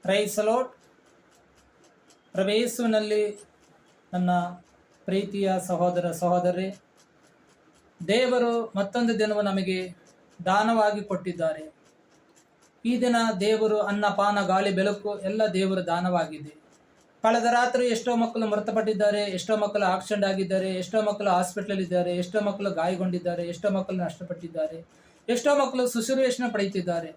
Price lord. ಪ್ರಭು ಯೇಸುವಿನಲ್ಲಿ ನನ್ನ ಪ್ರೀತಿಯ ಸಹೋದರ ಸಹೋದರಿ, ದೇವರು ಮತ್ತೊಂದು ದಿನವು ನಮಗೆ ದಾನವಾಗಿ ಕೊಟ್ಟಿದ್ದಾರೆ. ಈ ದಿನ ದೇವರು ಅನ್ನ ಪಾನ ಗಾಳಿ ಬೆಳಕು ಎಲ್ಲ ದೇವರ ದಾನವಾಗಿದೆ. ಕಳೆದ ರಾತ್ರಿ ಎಷ್ಟೋ ಮಕ್ಕಳು ಮೃತಪಟ್ಟಿದ್ದಾರೆ, ಎಷ್ಟೋ ಮಕ್ಕಳು ಆಕ್ಸಿಡೆಂಟ್ ಆಗಿದ್ದಾರೆ, ಎಷ್ಟೋ ಮಕ್ಕಳು ಹಾಸ್ಪಿಟಲ್ ಇದ್ದಾರೆ, ಎಷ್ಟೋ ಮಕ್ಕಳು ಗಾಯಗೊಂಡಿದ್ದಾರೆ, ಎಷ್ಟೋ ಮಕ್ಕಳು ನಷ್ಟಪಟ್ಟಿದ್ದಾರೆ, ಎಷ್ಟೋ ಮಕ್ಕಳು ಶುಶ್ರೂಷಣೆ ಪಡೆಯುತ್ತಿದ್ದಾರೆ.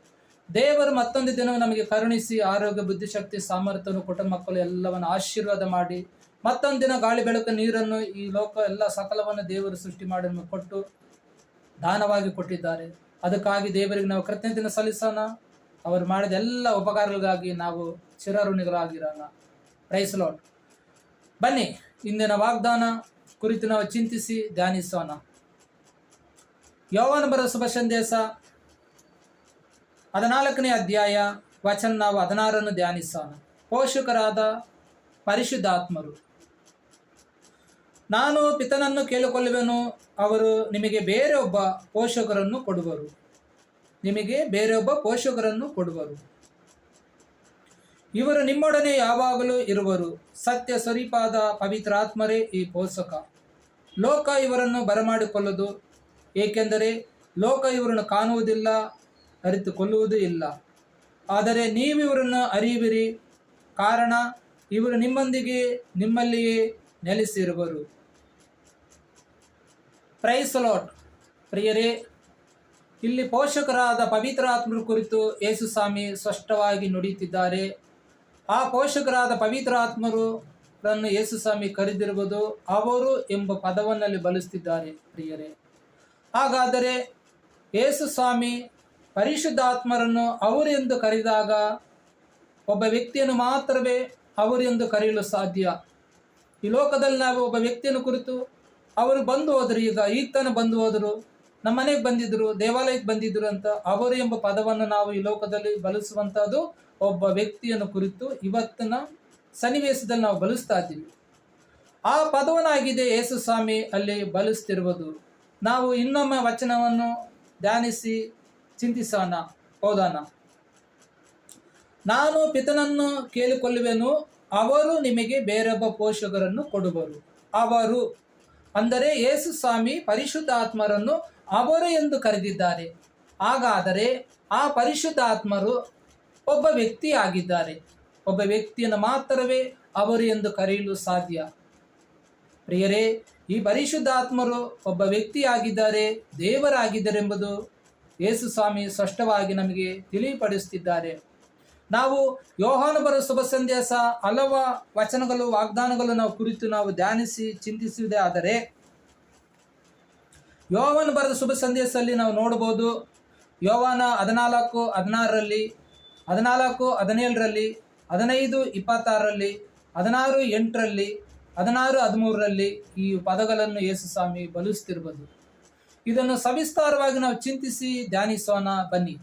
ದೇವರು ಮತ್ತೊಂದು ದಿನವೂ ನಮಗೆ ಕರುಣಿಸಿ ಆರೋಗ್ಯ, ಬುದ್ಧಿಶಕ್ತಿ, ಸಾಮರ್ಥ್ಯವನ್ನು ಕೊಟ್ಟ ಮಕ್ಕಳು ಎಲ್ಲವನ್ನು ಆಶೀರ್ವಾದ ಮಾಡಿ ಮತ್ತೊಂದು ದಿನ ಗಾಳಿ ಬೆಳಕು ನೀರನ್ನು ಈ ಲೋಕ ಎಲ್ಲ ಸಕಲವನ್ನು ದೇವರು ಸೃಷ್ಟಿ ಮಾಡಿ ಕೊಟ್ಟು ದಾನವಾಗಿ ಕೊಟ್ಟಿದ್ದಾರೆ. ಅದಕ್ಕಾಗಿ ದೇವರಿಗೆ ನಾವು ಕೃತಜ್ಞತೆ ಸಲ್ಲಿಸೋಣ. ಅವರು ಮಾಡಿದ ಎಲ್ಲ ಉಪಕಾರಗಳಿಗಾಗಿ ನಾವು ಚಿರಋಣಿಗಳಾಗಿರೋಣ. Price lord. ಬನ್ನಿ, ಇಂದಿನ ವಾಗ್ದಾನ ಕುರಿತು ನಾವು ಚಿಂತಿಸಿ ಧ್ಯಾನಿಸೋಣ. ಯೋಹಾನ ಬರೆದ ಶುಭ ಸಂದೇಶ 14ನೇ ಅಧ್ಯಾಯ ವಚನ ನಾವು 16 ಧ್ಯಾನಿಸೋಣ. ಪೋಷಕರಾದ ಪರಿಶುದ್ಧಾತ್ಮರು. ನಾನು ಪಿತನನ್ನು ಕೇಳಿಕೊಳ್ಳುವೆನು, ಅವರು ನಿಮಗೆ ಬೇರೆ ಒಬ್ಬ ಪೋಷಕರನ್ನು ಕೊಡುವರು. ನಿಮಗೆ ಬೇರೆ ಒಬ್ಬ ಪೋಷಕರನ್ನು ಕೊಡುವರು. ಇವರು ನಿಮ್ಮೊಡನೆ ಯಾವಾಗಲೂ ಇರುವರು. ಸತ್ಯ ಸ್ವರೂಪಾದ ಪವಿತ್ರಾತ್ಮರೇ ಈ ಪೋಷಕ. ಲೋಕ ಇವರನ್ನು ಬರಮಾಡಿಕೊಳ್ಳದು, ಏಕೆಂದರೆ ಲೋಕ ಇವರನ್ನು ಕಾಣುವುದಿಲ್ಲ, ಅರಿತುಕೊಳ್ಳುವುದೂ ಇಲ್ಲ. ಆದರೆ ನೀವು ಇವರನ್ನು ಅರಿಯುವಿರಿ, ಕಾರಣ ಇವರು ನಿಮ್ಮೊಂದಿಗೆ ನಿಮ್ಮಲ್ಲಿಯೇ ನೆಲೆಸಿರುವರು. Price lord. ಪ್ರಿಯರೇ, ಇಲ್ಲಿ ಪೋಷಕರಾದ ಪವಿತ್ರಾತ್ಮರ ಕುರಿತು ಯೇಸು ಸ್ವಾಮಿ ಸ್ಪಷ್ಟವಾಗಿ ನುಡಿಯುತ್ತಿದ್ದಾರೆ. ಆ ಪೋಷಕರಾದ ಪವಿತ್ರಾತ್ಮರನ್ನು ಯೇಸು ಸ್ವಾಮಿ ಕರೆದಿರುವುದು ಅವರು ಎಂಬ ಪದವನ್ನಲ್ಲಿ ಬಳಸುತ್ತಿದ್ದಾರೆ. ಪ್ರಿಯರೇ, ಹಾಗಾದರೆ ಯೇಸು ಸ್ವಾಮಿ ಪರಿಶುದ್ಧಾತ್ಮರನ್ನು ಅವರು ಎಂದು ಕರೆದಾಗ ಒಬ್ಬ ವ್ಯಕ್ತಿಯನ್ನು ಮಾತ್ರವೇ ಅವರು ಎಂದು ಕರೆಯಲು ಸಾಧ್ಯ. ಈ ಲೋಕದಲ್ಲಿ ನಾವು ಒಬ್ಬ ವ್ಯಕ್ತಿಯನ್ನು ಕುರಿತು ಅವರು ಬಂದು ಹೋದರು, ಈಗ ತಾನೇ ಬಂದು ಹೋದರು, ನಮ್ಮ ಮನೆಗೆ ಬಂದಿದ್ದರು, ದೇವಾಲಯಕ್ಕೆ ಬಂದಿದ್ದರು ಅಂತ ಅವರು ಎಂಬ ಪದವನ್ನು ನಾವು ಈ ಲೋಕದಲ್ಲಿ ಬಳಸುವಂಥದ್ದು ಒಬ್ಬ ವ್ಯಕ್ತಿಯನ್ನು ಕುರಿತು ಇವತ್ತಿನ ಸನ್ನಿವೇಶದಲ್ಲಿ ನಾವು ಬಳಸ್ತಾ ಇದ್ದೀವಿ. ಆ ಪದವನ್ನಾಗಿದೆ ಯೇಸು ಸ್ವಾಮಿ ಅಲ್ಲಿ ಬಳಸ್ತಿರುವುದು. ನಾವು ಇನ್ನೊಮ್ಮೆ ವಚನವನ್ನು ಧ್ಯಾನಿಸಿ ಚಿಂತಿಸೋಣ, ಓದೋಣ. ನಾನು ಪಿತನನ್ನು ಕೇಳಿಕೊಳ್ಳುವೆನು, ಅವರು ನಿಮಗೆ ಬೇರೊಬ್ಬ ಪೋಷಕರನ್ನು ಕೊಡುವರು. ಅವರು ಅಂದರೆ ಯೇಸು ಸ್ವಾಮಿ ಪರಿಶುದ್ಧಾತ್ಮರನ್ನು ಅವರು ಎಂದು ಕರೆದಿದ್ದಾರೆ. ಹಾಗಾದರೆ ಆ ಪರಿಶುದ್ಧಾತ್ಮರು ಒಬ್ಬ ವ್ಯಕ್ತಿ ಆಗಿದ್ದಾರೆ. ಒಬ್ಬ ವ್ಯಕ್ತಿಯನ್ನು ಮಾತ್ರವೇ ಅವರು ಎಂದು ಕರೆಯಲು ಸಾಧ್ಯ. ಪ್ರಿಯರೇ, ಈ ಪರಿಶುದ್ಧಾತ್ಮರು ಒಬ್ಬ ವ್ಯಕ್ತಿ ಆಗಿದ್ದಾರೆ, ದೇವರಾಗಿದ್ದಾರೆ ಎಂಬುದು ಯೇಸು ಸ್ವಾಮಿ ಸ್ಪಷ್ಟವಾಗಿ ನಮಗೆ ತಿಳಿಪಡಿಸುತ್ತಿದ್ದಾರೆ. ನಾವು ಯೋಹಾನ ಬರೆದ ಶುಭ ಸಂದೇಶ ಹಲವು ವಚನಗಳು, ವಾಗ್ದಾನಗಳು ನಾವು ಕುರಿತು ನಾವು ಧ್ಯಾನಿಸಿ ಚಿಂತಿಸುವುದೇ ಆದರೆ, ಯೋಹಾನ ಬರೆದ ಶುಭ ಸಂದೇಶದಲ್ಲಿ ನಾವು ನೋಡಬಹುದು. ಯೋಹಾನ 14:16, 14:17, 15:26, 16:8, 16:13 ಈ ಪದಗಳನ್ನು ಯೇಸು ಸ್ವಾಮಿ ಬಳಸುತ್ತಿರುವುದು. ಇದನ್ನು ಸವಿಸ್ತಾರವಾಗಿ ನಾವು ಚಿಂತಿಸಿ ಧ್ಯಾನಿಸೋಣ. ಬನ್ನಿ.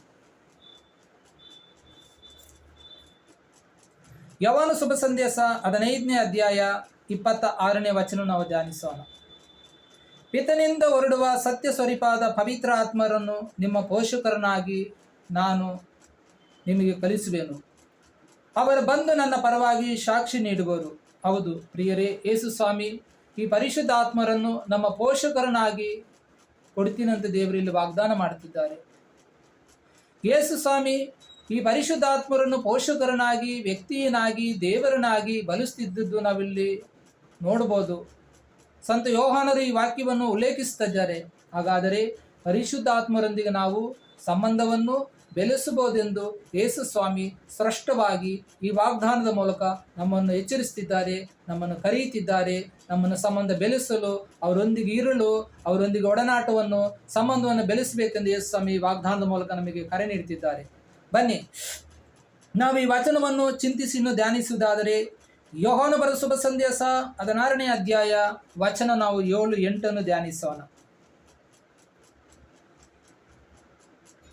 ಯೋಹಾನ ಶುಭ ಸಂದೇಶ 15ನೇ ಅಧ್ಯಾಯ 26ನೇ ವಚನ ನಾವು ಧ್ಯಾನಿಸೋಣ. ಪಿತನಿಂದ ಹೊರಡುವ ಸತ್ಯ ಸ್ವರೂಪಾದ ಪವಿತ್ರ ಆತ್ಮರನ್ನು ನಿಮ್ಮ ಪೋಷಕರನ್ನಾಗಿ ನಾನು ನಿಮಗೆ ಕಲಿಸುವೆನು. ಅವರು ಬಂದು ನನ್ನ ಪರವಾಗಿ ಸಾಕ್ಷಿ ನೀಡುವರು. ಹೌದು ಪ್ರಿಯರೇ, ಯೇಸು ಸ್ವಾಮಿ ಈ ಪರಿಶುದ್ಧ ಆತ್ಮರನ್ನು ನಮ್ಮ ಪೋಷಕರನ್ನಾಗಿ ಕೊಡ್ತೀನಂತ ದೇವರಲ್ಲಿ ವಾಗ್ದಾನ ಮಾಡುತ್ತಿದ್ದಾರೆ. ಯೇಸು ಸ್ವಾಮಿ ಈ ಪರಿಶುದ್ಧಾತ್ಮರನ್ನು ಪೋಷಕರನಾಗಿ, ವ್ಯಕ್ತಿಯನಾಗಿ, ದೇವರನಾಗಿ ಬಳಸುತ್ತಿದ್ದುದು ನಾವಿಲ್ಲಿ ನೋಡಬಹುದು. ಸಂತ ಯೋಹಾನರು ಈ ವಾಕ್ಯವನ್ನು ಉಲ್ಲೇಖಿಸುತ್ತಿದ್ದಾರೆ. ಹಾಗಾದರೆ ಪರಿಶುದ್ಧಾತ್ಮರೊಂದಿಗೆ ನಾವು ಸಂಬಂಧವನ್ನು ಬೆಳೆಸಬಹುದೆಂದು ಯೇಸು ಸ್ವಾಮಿ ಸ್ಪಷ್ಟವಾಗಿ ಈ ವಾಗ್ದಾನದ ಮೂಲಕ ನಮ್ಮನ್ನು ಎಚ್ಚರಿಸುತ್ತಿದ್ದಾರೆ, ನಮ್ಮನ್ನು ಕರೆಯುತ್ತಿದ್ದಾರೆ. ನಮ್ಮನ್ನು ಸಂಬಂಧ ಬೆಳೆಸಲು, ಅವರೊಂದಿಗೆ ಇರಲು, ಅವರೊಂದಿಗೆ ಒಡನಾಟವನ್ನು, ಸಂಬಂಧವನ್ನು ಬೆಳೆಸಬೇಕೆಂದು ಯೇಸು ಸ್ವಾಮಿ ವಾಗ್ದಾನದ ಮೂಲಕ ನಮಗೆ ಕರೆ ನೀಡುತ್ತಿದ್ದಾರೆ. ಬನ್ನಿ, ನಾವು ಈ ವಚನವನ್ನು ಚಿಂತಿಸಿ ಧ್ಯಾನಿಸುವುದಾದರೆ, ಯೋಹಾನ ಬರೆದ ಶುಭ ಸಂದೇಶ 16ನೇ ಅಧ್ಯಾಯ ವಚನ ನಾವು 7-8 ಧ್ಯಾನಿಸೋಣ.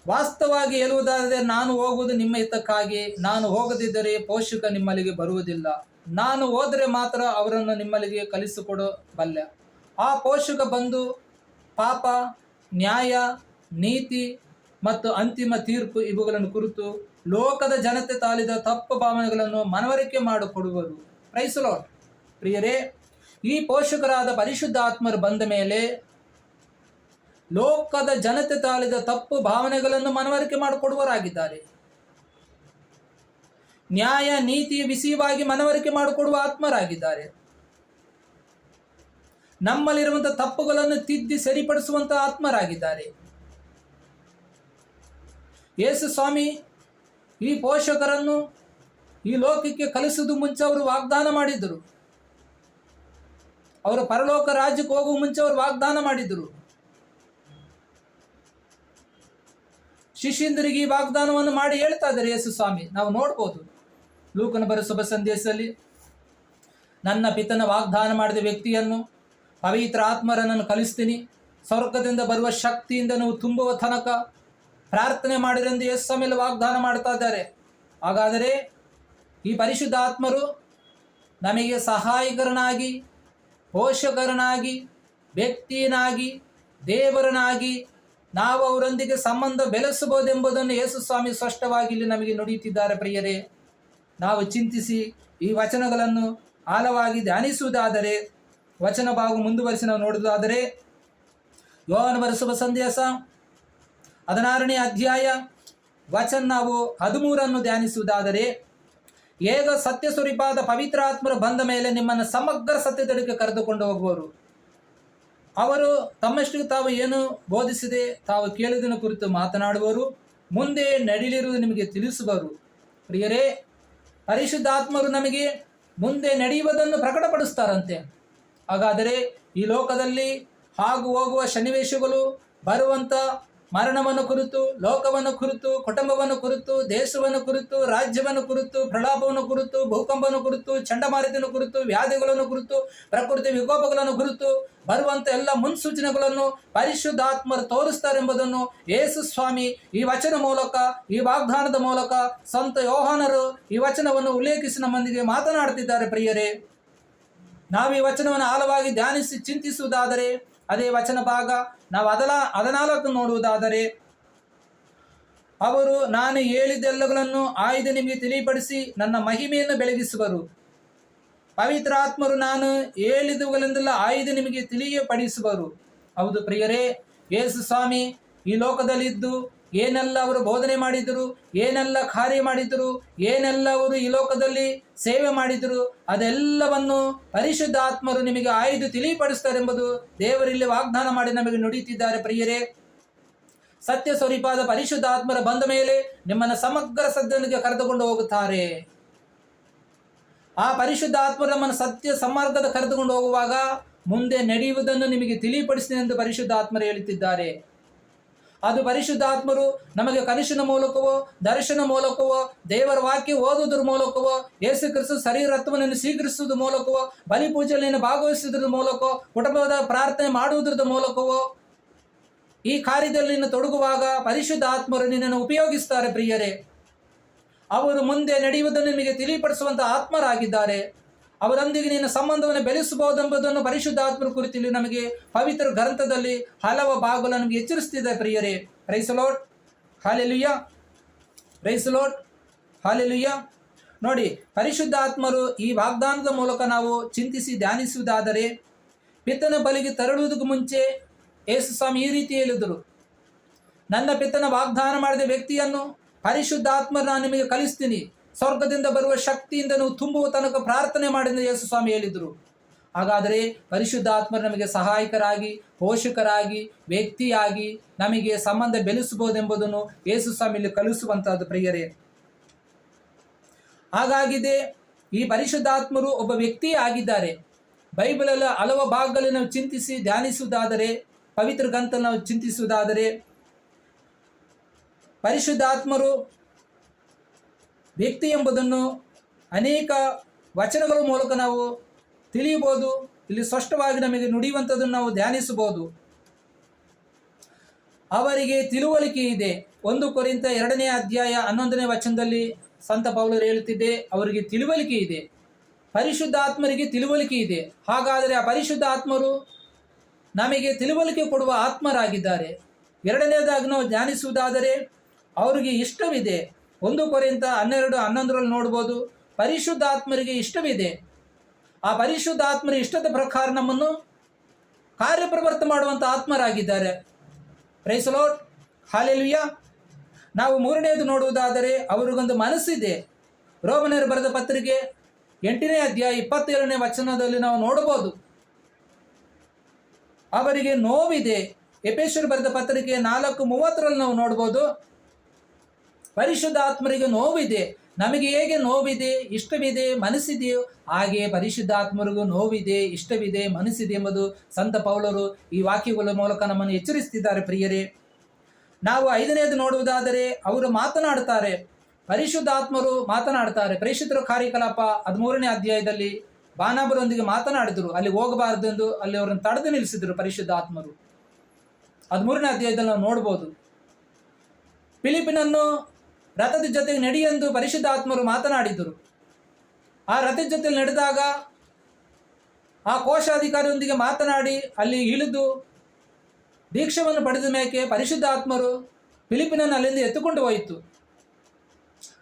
ವಾಸ್ತವವಾಗಿ ಹೇಳುವುದಾದರೆ, ನಾನು ಹೋಗುವುದು ನಿಮ್ಮ ಹಿತಕ್ಕಾಗಿ. ನಾನು ಹೋಗದಿದ್ದರೆ ಪೋಷಕ ನಿಮ್ಮಲ್ಲಿಗೆ ಬರುವುದಿಲ್ಲ. ನಾನು ಹೋದರೆ ಮಾತ್ರ ಅವರನ್ನು ನಿಮ್ಮಲ್ಲಿಗೆ ಕಲಿಸಿಕೊಡಬಲ್ಲೆ. ಆ ಪೋಷಕ ಬಂದು ಪಾಪ, ನ್ಯಾಯ, ನೀತಿ ಮತ್ತು ಅಂತಿಮ ತೀರ್ಪು ಇವುಗಳನ್ನು ಕುರಿತು ಲೋಕದ ಜನತೆ ತಾಳಿದ ತಪ್ಪು ಭಾವನೆಗಳನ್ನು ಮನವರಿಕೆ ಮಾಡಿಕೊಡುವರು. Price the lord. ಪ್ರಿಯರೇ, ಈ ಪೋಷಕರಾದ ಪರಿಶುದ್ಧಾತ್ಮರು ಬಂದ ಮೇಲೆ ಲೋಕದ ಜನತೆ ತಾಳಿದ ತಪ್ಪು ಭಾವನೆಗಳನ್ನು ಮನವರಿಕೆ ಮಾಡಿಕೊಡುವರಾಗಿದ್ದಾರೆ. ನ್ಯಾಯ ನೀತಿಯ ವಿಷಯವಾಗಿ ಮನವರಿಕೆ ಮಾಡಿಕೊಡುವ ಆತ್ಮರಾಗಿದ್ದಾರೆ. ನಮ್ಮಲ್ಲಿರುವಂತಹ ತಪ್ಪುಗಳನ್ನು ತಿದ್ದಿ ಸರಿಪಡಿಸುವಂತಹ ಆತ್ಮರಾಗಿದ್ದಾರೆ. ಯೇಸು ಸ್ವಾಮಿ ಈ ಪೋಷಕರನ್ನು ಈ ಲೋಕಕ್ಕೆ ಕಲಿಸುವುದು ಮುಂಚೆ ಅವರು ವಾಗ್ದಾನ ಮಾಡಿದರು. ಅವರು ಪರಲೋಕ ರಾಜ್ಯಕ್ಕೆ ಹೋಗುವ ಮುಂಚೆ ಅವರು ವಾಗ್ದಾನ ಮಾಡಿದರು. ಶಿಷ್ಯಂದರಿಗೆ ಈ ವಾಗ್ದಾನವನ್ನು ಮಾಡಿ ಹೇಳ್ತಾ ಇದ್ದಾರೆ ಯೇಸು ಸ್ವಾಮಿ. ನಾವು ನೋಡ್ಬೋದು ಲೂಕನ ಬರೆದ ಶುಭ ಸಂದೇಶದಲ್ಲಿ, ನನ್ನ ಪಿತನ ವಾಗ್ದಾನ ಮಾಡಿದ ವ್ಯಕ್ತಿಯನ್ನು ಪವಿತ್ರ ಆತ್ಮರನ್ನು ಕಲಿಸ್ತೀನಿ, ಸ್ವರ್ಗದಿಂದ ಬರುವ ಶಕ್ತಿಯಿಂದ ನೀವು ತುಂಬುವ ತನಕ ಪ್ರಾರ್ಥನೆ ಮಾಡಿರೆಂದು ಯೇಸು ಸ್ವಾಮಿ ವಾಗ್ದಾನ ಮಾಡ್ತಾ ಇದ್ದಾರೆ. ಹಾಗಾದರೆ ಈ ಪರಿಶುದ್ಧ ಆತ್ಮರು ನಮಗೆ ಸಹಾಯಕರನಾಗಿ, ಪೋಷಕರನಾಗಿ, ವ್ಯಕ್ತಿಯನಾಗಿ, ದೇವರನಾಗಿ ನಾವು ಅವರೊಂದಿಗೆ ಸಂಬಂಧ ಬೆಳೆಸಬಹುದೆಂಬುದನ್ನು ಯೇಸು ಸ್ವಾಮಿ ಸ್ಪಷ್ಟವಾಗಿ ಇಲ್ಲಿ ನಮಗೆ ನುಡಿಯುತ್ತಿದ್ದಾರೆ. ಪ್ರಿಯರೇ, ನಾವು ಚಿಂತಿಸಿ ಈ ವಚನಗಳನ್ನು ಆಳವಾಗಿ ಧ್ಯಾನಿಸುವುದಾದರೆ, ವಚನ ಭಾಗ ಮುಂದುವರಿಸಿ ನಾವು ನೋಡುವುದಾದರೆ, ಯೋಹಾನ ಬರೆದ ಶುಭ ಸಂದೇಶ 16ನೇ ಅಧ್ಯಾಯ ವಚನ ನಾವು 13 ಧ್ಯಾನಿಸುವುದಾದರೆ, ಹೇಗ ಸತ್ಯ ಸ್ವರೂಪಾದ ಪವಿತ್ರ ಆತ್ಮರು ಬಂದ ಮೇಲೆ ನಿಮ್ಮನ್ನು ಸಮಗ್ರ ಸತ್ಯದಡಿಗೆ ಕರೆದುಕೊಂಡು ಹೋಗುವರು. ಅವರು ತಮ್ಮಷ್ಟು ತಾವು ಏನು ಬೋಧಿಸಿದೆ ತಾವು ಕೇಳಿದನ ಕುರಿತು ಮಾತನಾಡುವರು, ಮುಂದೆ ನಡೆಯಲಿರುವುದು ನಿಮಗೆ ತಿಳಿಸುವರು. ಪ್ರಿಯರೇ, ಪರಿಶುದ್ಧಾತ್ಮರು ನಮಗೆ ಮುಂದೆ ನಡೆಯುವುದನ್ನು ಪ್ರಕಟಪಡಿಸ್ತಾರಂತೆ. ಹಾಗಾದರೆ ಈ ಲೋಕದಲ್ಲಿ ಆಗು ಹೋಗುವ ಸನ್ನಿವೇಶಗಳು, ಬರುವಂಥ ಮರಣವನ್ನು ಕುರಿತು, ಲೋಕವನ್ನು ಕುರಿತು, ಕುಟುಂಬವನ್ನು ಕುರಿತು, ದೇಶವನ್ನು ಕುರಿತು, ರಾಜ್ಯವನ್ನು ಕುರಿತು, ಪ್ರಲಾಪವನ್ನು ಕುರಿತು, ಭೂಕಂಪವನ್ನು ಕುರಿತು, ಚಂಡಮಾರುತನ ಕುರಿತು, ವ್ಯಾಧಿಗಳನ್ನು ಕುರಿತು, ಪ್ರಕೃತಿ ವಿಕೋಪಗಳನ್ನು ಕುರಿತು ಬರುವಂಥ ಎಲ್ಲ ಮುನ್ಸೂಚನೆಗಳನ್ನು ಪರಿಶುದ್ಧಾತ್ಮರು ತೋರಿಸ್ತಾರೆಂಬುದನ್ನು ಯೇಸು ಸ್ವಾಮಿ ಈ ವಚನ ಮೂಲಕ, ಈ ವಾಗ್ದಾನದ ಮೂಲಕ ಸಂತ ಯೋಹಾನರು ಈ ವಚನವನ್ನು ಉಲ್ಲೇಖಿಸಿ ನಮ್ಮೊಂದಿಗೆ ಮಾತನಾಡುತ್ತಿದ್ದಾರೆ. ಪ್ರಿಯರೇ, ನಾವು ಈ ವಚನವನ್ನು ಆಳವಾಗಿ ಧ್ಯಾನಿಸಿ ಚಿಂತಿಸುವುದಾದರೆ, ಅದೇ ವಚನ ಭಾಗ ನಾವು 14 ನೋಡುವುದಾದರೆ, ಅವರು ನಾನು ಹೇಳಿದ್ದೆಲ್ಲಗಳನ್ನು ಆಯ್ದು ನಿಮಗೆ ತಿಳಿಪಡಿಸಿ ನನ್ನ ಮಹಿಮೆಯನ್ನು ಬೆಳಗಿಸುವರು. ಪವಿತ್ರಾತ್ಮರು ನಾನು ಹೇಳಿದವುಗಳಿಂದೆಲ್ಲ ಆಯ್ದು ನಿಮಗೆ ತಿಳಿಯಪಡಿಸುವರು. ಹೌದು ಪ್ರಿಯರೇ, ಯೇಸು ಸ್ವಾಮಿ ಈ ಲೋಕದಲ್ಲಿದ್ದು ಏನೆಲ್ಲ ಅವರು ಬೋಧನೆ ಮಾಡಿದರು, ಏನೆಲ್ಲ ಕಾರ್ಯ ಮಾಡಿದರು, ಏನೆಲ್ಲ ಅವರು ಈ ಲೋಕದಲ್ಲಿ ಸೇವೆ ಮಾಡಿದರು, ಅದೆಲ್ಲವನ್ನು ಪರಿಶುದ್ಧಾತ್ಮರು ನಿಮಗೆ ಆಯ್ದು ತಿಳಿಪಡಿಸ್ತಾರೆ ಎಂಬುದು ದೇವರಲ್ಲಿ ವಾಗ್ದಾನ ಮಾಡಿ ನಮಗೆ ನುಡಿಯುತ್ತಿದ್ದಾರೆ. ಪ್ರಿಯರೇ, ಸತ್ಯ ಸ್ವರೂಪಾದ ಪರಿಶುದ್ಧಾತ್ಮರ ಬಂದ ಮೇಲೆ ನಿಮ್ಮನ್ನು ಸಮಗ್ರ ಸದ್ಯನಿಗೆ ಕರೆದುಕೊಂಡು ಹೋಗುತ್ತಾರೆ. ಆ ಪರಿಶುದ್ಧಾತ್ಮರು ನಮ್ಮನ್ನು ಸತ್ಯ ಸಮಾರ್ಗದ ಕರೆದುಕೊಂಡು ಹೋಗುವಾಗ ಮುಂದೆ ನಡೆಯುವುದನ್ನು ನಿಮಗೆ ತಿಳಿಪಡಿಸ್ತೀನಿ ಎಂದು ಪರಿಶುದ್ಧಾತ್ಮರು ಹೇಳುತ್ತಿದ್ದಾರೆ. ಅದು ಪರಿಶುದ್ಧಾತ್ಮರು ನಮಗೆ ಕನಸಿನ ಮೂಲಕವೋ, ದರ್ಶನ ಮೂಲಕವೋ, ದೇವರ ವಾಕ್ಯ ಓದುವುದರ ಮೂಲಕವೋ, ಯೇಸು ಕ್ರಿಸ್ತ ಶರೀರತ್ವವನ್ನು ಸ್ವೀಕರಿಸುವುದರ ಮೂಲಕವೋ, ಬಲಿ ಪೂಜೆಯನ್ನು ಭಾಗವಹಿಸುವುದರ ಮೂಲಕವೋ, ಕುಟುಂಬದ ಪ್ರಾರ್ಥನೆ ಮಾಡುವುದರ ಮೂಲಕವೋ ಈ ಕಾರ್ಯದಲ್ಲಿ ನಿನ್ನ ತೊಡಗುವಾಗ ಪರಿಶುದ್ಧಾತ್ಮರು ನಿನ್ನನ್ನು ಉಪಯೋಗಿಸ್ತಾರೆ. ಪ್ರಿಯರೇ, ಅವರು ಮುಂದೆ ನಡೆಯುವುದನ್ನು ನಿಮಗೆ ತಿಳಿಪಡಿಸುವಂಥ ಆತ್ಮರಾಗಿದ್ದಾರೆ. ಅವರೊಂದಿಗೆ ನಿನ್ನ ಸಂಬಂಧವನ್ನು ಬೆಳೆಸಬಹುದೆಂಬುದನ್ನು ಪರಿಶುದ್ಧಾತ್ಮರ ಕುರಿತು ನಮಗೆ ಪವಿತ್ರ ಗ್ರಂಥದಲ್ಲಿ ಹಲವು ಭಾಗಗಳು ನಮಗೆ ಎಚ್ಚರಿಸ್ತಿದೆ. ಪ್ರಿಯರೇ, praise the lord, hallelujah, praise the lord, hallelujah. ನೋಡಿ, ಪರಿಶುದ್ಧಾತ್ಮರು ಈ ವಾಗ್ದಾನದ ಮೂಲಕ ನಾವು ಚಿಂತಿಸಿ ಧ್ಯಾನಿಸುವುದಾದರೆ, ಪಿತನ ಬಲಿಗೆ ತೆರಳುವುದಕ್ಕೂ ಮುಂಚೆ ಯೇಸು ಸ್ವಾಮಿ ಈ ರೀತಿ ಹೇಳಿದರು, ನನ್ನ ಪಿತನ ವಾಗ್ದಾನ ಮಾಡಿದ ವ್ಯಕ್ತಿಯನ್ನು ಪರಿಶುದ್ಧಾತ್ಮರು ನಾನು ನಿಮಗೆ ಕಲಿಸ್ತೀನಿ, ಸ್ವರ್ಗದಿಂದ ಬರುವ ಶಕ್ತಿಯಿಂದ ನೀವು ತುಂಬುವ ತನಕ ಪ್ರಾರ್ಥನೆ ಮಾಡಿದ ಯೇಸು ಸ್ವಾಮಿ ಹೇಳಿದರು. ಹಾಗಾದರೆ ಪರಿಶುದ್ಧಾತ್ಮರು ನಮಗೆ ಸಹಾಯಕರಾಗಿ, ಪೋಷಕರಾಗಿ, ವ್ಯಕ್ತಿಯಾಗಿ ನಮಗೆ ಸಂಬಂಧ ಬೆಳೆಸಬಹುದೆಂಬುದನ್ನು ಯೇಸು ಸ್ವಾಮಿಯಲ್ಲಿ ಕಲಿಸುವಂಥದ್ದು. ಪ್ರಿಯರೇ, ಹಾಗಾಗಿದೆ ಈ ಪರಿಶುದ್ಧಾತ್ಮರು ಒಬ್ಬ ವ್ಯಕ್ತಿ ಆಗಿದ್ದಾರೆ. ಬೈಬಲಲ್ಲಿ ಹಲವು ಭಾಗಗಳಲ್ಲಿ ನಾವು ಚಿಂತಿಸಿ ಧ್ಯಾನಿಸುವುದಾದರೆ, ಪವಿತ್ರ ಗ್ರಂಥ ನಾವು ಚಿಂತಿಸುವುದಾದರೆ, ಪರಿಶುದ್ಧಾತ್ಮರು ವ್ಯಕ್ತಿ ಎಂಬುದನ್ನು ಅನೇಕ ವಚನಗಳ ಮೂಲಕ ನಾವು ತಿಳಿಯಬಹುದು. ಇಲ್ಲಿ ಸ್ಪಷ್ಟವಾಗಿ ನಮಗೆ ನುಡಿಯುವಂಥದ್ದನ್ನು ನಾವು ಧ್ಯಾನಿಸಬಹುದು. ಅವರಿಗೆ ತಿಳುವಳಿಕೆ ಇದೆ. 1 ಕೊರಿಂಥ 2ನೇ ಅಧ್ಯಾಯ 11ನೇ ವಚನದಲ್ಲಿ ಸಂತ ಪೌಲರು ಹೇಳುತ್ತಿದ್ದೆ, ಅವರಿಗೆ ತಿಳುವಳಿಕೆ ಇದೆ, ಪರಿಶುದ್ಧಾತ್ಮರಿಗೆ ತಿಳುವಳಿಕೆ ಇದೆ. ಹಾಗಾದರೆ ಆ ಪರಿಶುದ್ಧಾತ್ಮರು ನಮಗೆ ತಿಳುವಳಿಕೆ ಕೊಡುವ ಆತ್ಮರಾಗಿದ್ದಾರೆ. 2ನೇದಾಗಿ ನಾವು ಧ್ಯಾನಿಸುವುದಾದರೆ, ಅವರಿಗೆ ಇಷ್ಟವಿದೆ, 1 ಕೊರಿಂಥ 12:11 ನೋಡ್ಬೋದು. ಪರಿಶುದ್ಧಾತ್ಮರಿಗೆ ಇಷ್ಟವಿದೆ. ಆ ಪರಿಶುದ್ಧಾತ್ಮರ ಇಷ್ಟದ ಪ್ರಕಾರ ನಮ್ಮನ್ನು ಕಾರ್ಯಪ್ರವರ್ತ ಮಾಡುವಂಥ ಆತ್ಮರಾಗಿದ್ದಾರೆ. Price lord, hallelujah. ನಾವು 3ನೇದು ನೋಡುವುದಾದರೆ ಅವರಿಗೊಂದು ಮನಸ್ಸಿದೆ. ರೋಮನರು ಬರೆದ ಪತ್ರಿಕೆ 8ನೇ ಅಧ್ಯಾಯ 27ನೇ ವಚನದಲ್ಲಿ ನಾವು ನೋಡಬಹುದು, ಅವರಿಗೆ ನೋವಿದೆ. ಎಫೆಸರು ಬರೆದ ಪತ್ರಿಕೆ 4:30 ನಾವು ನೋಡ್ಬೋದು, ಪರಿಶುದ್ಧಾತ್ಮರಿಗೆ ನೋವಿದೆ. ನಮಗೆ ಹೇಗೆ ನೋವಿದೆ, ಇಷ್ಟವಿದೆ, ಮನಸ್ಸಿದೆಯೋ ಹಾಗೆ ಪರಿಶುದ್ಧಾತ್ಮರಿಗೂ ನೋವಿದೆ, ಇಷ್ಟವಿದೆ, ಮನಸ್ಸಿದೆ ಎಂಬುದು ಸಂತ ಪೌಲರು ಈ ವಾಕ್ಯಗಳ ಮೂಲಕ ನಮ್ಮನ್ನು ಎಚ್ಚರಿಸುತ್ತಿದ್ದಾರೆ. ಪ್ರಿಯರೇ, ನಾವು 5ನೇದು ನೋಡುವುದಾದರೆ ಅವರು ಮಾತನಾಡುತ್ತಾರೆ, ಪರಿಶುದ್ಧಾತ್ಮರು ಮಾತನಾಡ್ತಾರೆ. ಪರಿಶುದ್ಧರ ಕಾರ್ಯಕಲಾಪ 13ನೇ ಅಧ್ಯಾಯದಲ್ಲಿ ಬಾನಬರೊಂದಿಗೆ ಮಾತನಾಡಿದರು. ಅಲ್ಲಿ ಹೋಗಬಾರದೆಂದು ಅಲ್ಲಿ ಅವರನ್ನು ತಡೆದು ನಿಲ್ಲಿಸಿದರು ಪರಿಶುದ್ಧಾತ್ಮರು. 13ನೇ ಅಧ್ಯಾಯದಲ್ಲಿ ನಾವು ನೋಡ್ಬೋದು. ಫಿಲಿಪ್ಪನನ್ನು ರಥದ ಜೊತೆಗೆ ನಡೆಯೆಂದು ಪರಿಶುದ್ಧಾತ್ಮರು ಮಾತನಾಡಿದರು. ಆ ರಥದ ಜೊತೆಗೆ ನಡೆದಾಗ ಆ ಕೋಶಾಧಿಕಾರಿಯೊಂದಿಗೆ ಮಾತನಾಡಿ ಅಲ್ಲಿ ಇಳಿದು ದೀಕ್ಷೆಯನ್ನು ಪಡೆದ ಮೇಕೆ ಪರಿಶುದ್ಧಾತ್ಮರು ಫಿಲಿಪ್ಪನನ್ನು ಅಲ್ಲಿಂದ ಎತ್ತುಕೊಂಡು ಹೋಯಿತು.